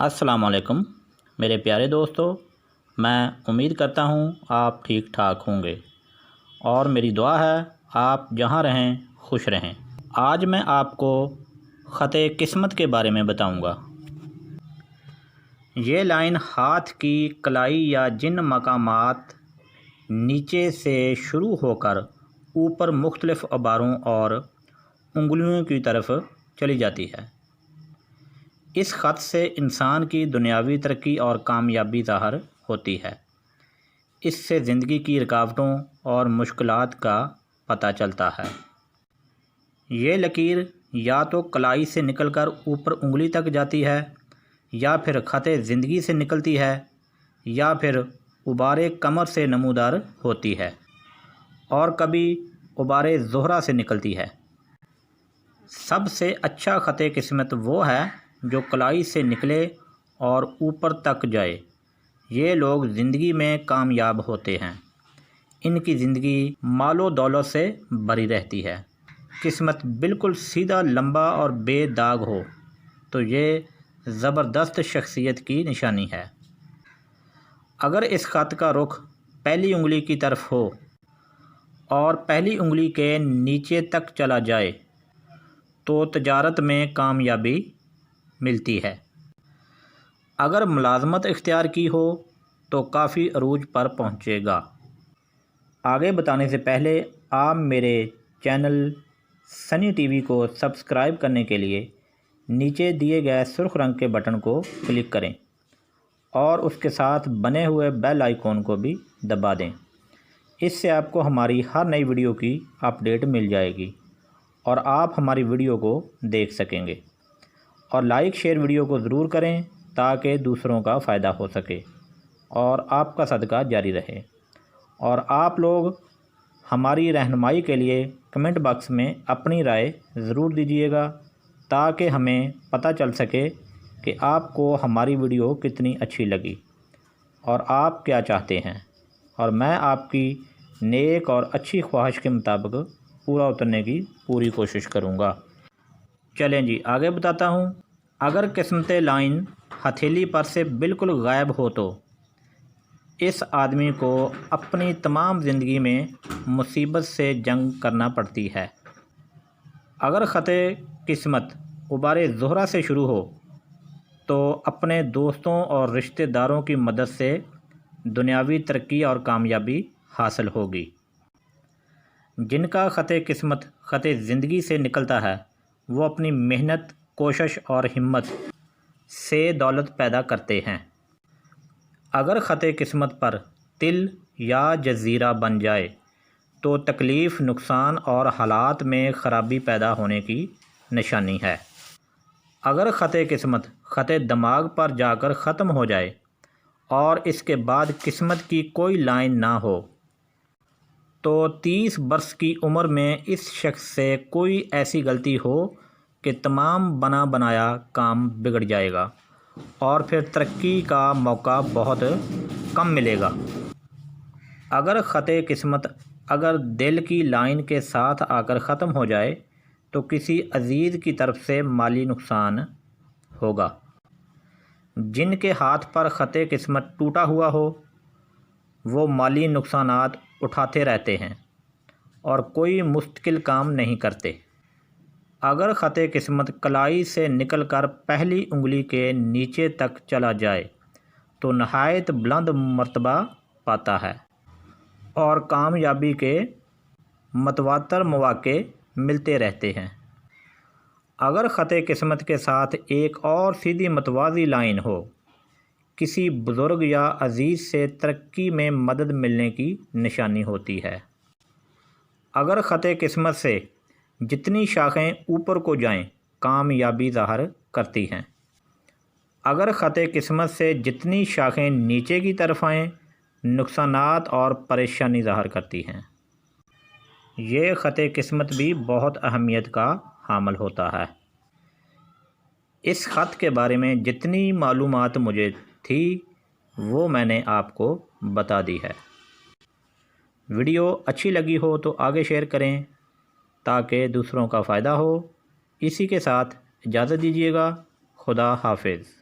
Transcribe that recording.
السلام علیکم میرے پیارے دوستو، میں امید کرتا ہوں آپ ٹھیک ٹھاک ہوں گے اور میری دعا ہے آپ جہاں رہیں خوش رہیں۔ آج میں آپ کو خط قسمت کے بارے میں بتاؤں گا۔ یہ لائن ہاتھ کی کلائی یا جن مقامات نیچے سے شروع ہو کر اوپر مختلف عباروں اور انگلیوں کی طرف چلی جاتی ہے۔ اس خط سے انسان کی دنیاوی ترقی اور کامیابی ظاہر ہوتی ہے۔ اس سے زندگی کی رکاوٹوں اور مشکلات کا پتہ چلتا ہے۔ یہ لکیر یا تو کلائی سے نکل کر اوپر انگلی تک جاتی ہے، یا پھر خط زندگی سے نکلتی ہے، یا پھر عبار قمر سے نمودار ہوتی ہے، اور کبھی عبار زہرہ سے نکلتی ہے۔ سب سے اچھا خط قسمت وہ ہے جو کلائی سے نکلے اور اوپر تک جائے۔ یہ لوگ زندگی میں کامیاب ہوتے ہیں۔ ان کی زندگی مال و دولت سے بھری رہتی ہے۔ قسمت بالکل سیدھا، لمبا اور بے داغ ہو تو یہ زبردست شخصیت کی نشانی ہے۔ اگر اس خط کا رخ پہلی انگلی کی طرف ہو اور پہلی انگلی کے نیچے تک چلا جائے تو تجارت میں کامیابی ملتی ہے۔ اگر ملازمت اختیار کی ہو تو کافی عروج پر پہنچے گا۔ آگے بتانے سے پہلے آپ میرے چینل سنی ٹی وی کو سبسکرائب کرنے کے لیے نیچے دیے گئے سرخ رنگ کے بٹن کو کلک کریں اور اس کے ساتھ بنے ہوئے بیل آئیکن کو بھی دبا دیں۔ اس سے آپ کو ہماری ہر نئی ویڈیو کی اپڈیٹ مل جائے گی اور آپ ہماری ویڈیو کو دیکھ سکیں گے۔ اور لائک شیئر ویڈیو کو ضرور کریں تاکہ دوسروں کا فائدہ ہو سکے اور آپ کا صدقہ جاری رہے۔ اور آپ لوگ ہماری رہنمائی کے لیے کمنٹ باکس میں اپنی رائے ضرور دیجیے گا تاکہ ہمیں پتہ چل سکے کہ آپ کو ہماری ویڈیو کتنی اچھی لگی اور آپ کیا چاہتے ہیں، اور میں آپ کی نیک اور اچھی خواہش کے مطابق پورا اترنے کی پوری کوشش کروں گا۔ چلیں جی آگے بتاتا ہوں۔ اگر قسمت لائن ہتھیلی پر سے بالکل غائب ہو تو اس آدمی کو اپنی تمام زندگی میں مصیبت سے جنگ کرنا پڑتی ہے۔ اگر خط قسمت عبار زہرہ سے شروع ہو تو اپنے دوستوں اور رشتہ داروں کی مدد سے دنیاوی ترقی اور کامیابی حاصل ہوگی۔ جن کا خط قسمت خط زندگی سے نکلتا ہے وہ اپنی محنت، کوشش اور ہمت سے دولت پیدا کرتے ہیں۔ اگر خط قسمت پر تل یا جزیرہ بن جائے تو تکلیف، نقصان اور حالات میں خرابی پیدا ہونے کی نشانی ہے۔ اگر خط قسمت خط دماغ پر جا کر ختم ہو جائے اور اس کے بعد قسمت کی کوئی لائن نہ ہو تو 30 برس کی عمر میں اس شخص سے کوئی ایسی غلطی ہو کہ تمام بنا بنایا کام بگڑ جائے گا اور پھر ترقی کا موقع بہت کم ملے گا۔ اگر خط قسمت اگر دل کی لائن کے ساتھ آ کر ختم ہو جائے تو کسی عزیز کی طرف سے مالی نقصان ہوگا۔ جن کے ہاتھ پر خط قسمت ٹوٹا ہوا ہو وہ مالی نقصانات اٹھاتے رہتے ہیں اور کوئی مستقل کام نہیں کرتے۔ اگر خط قسمت کلائی سے نکل کر پہلی انگلی کے نیچے تک چلا جائے تو نہایت بلند مرتبہ پاتا ہے اور کامیابی کے متواتر مواقع ملتے رہتے ہیں۔ اگر خط قسمت کے ساتھ ایک اور سیدھی متوازی لائن ہو، کسی بزرگ یا عزیز سے ترقی میں مدد ملنے کی نشانی ہوتی ہے۔ اگر خط قسمت سے جتنی شاخیں اوپر کو جائیں کامیابی ظاہر کرتی ہیں، اگر خط قسمت سے جتنی شاخیں نیچے کی طرف آئیں نقصانات اور پریشانی ظاہر کرتی ہیں۔ یہ خط قسمت بھی بہت اہمیت کا حامل ہوتا ہے۔ اس خط کے بارے میں جتنی معلومات مجھے تھی وہ میں نے آپ کو بتا دی ہے۔ ویڈیو اچھی لگی ہو تو آگے شیئر کریں تاکہ دوسروں کا فائدہ ہو۔ اسی کے ساتھ اجازت دیجیے گا۔ خدا حافظ۔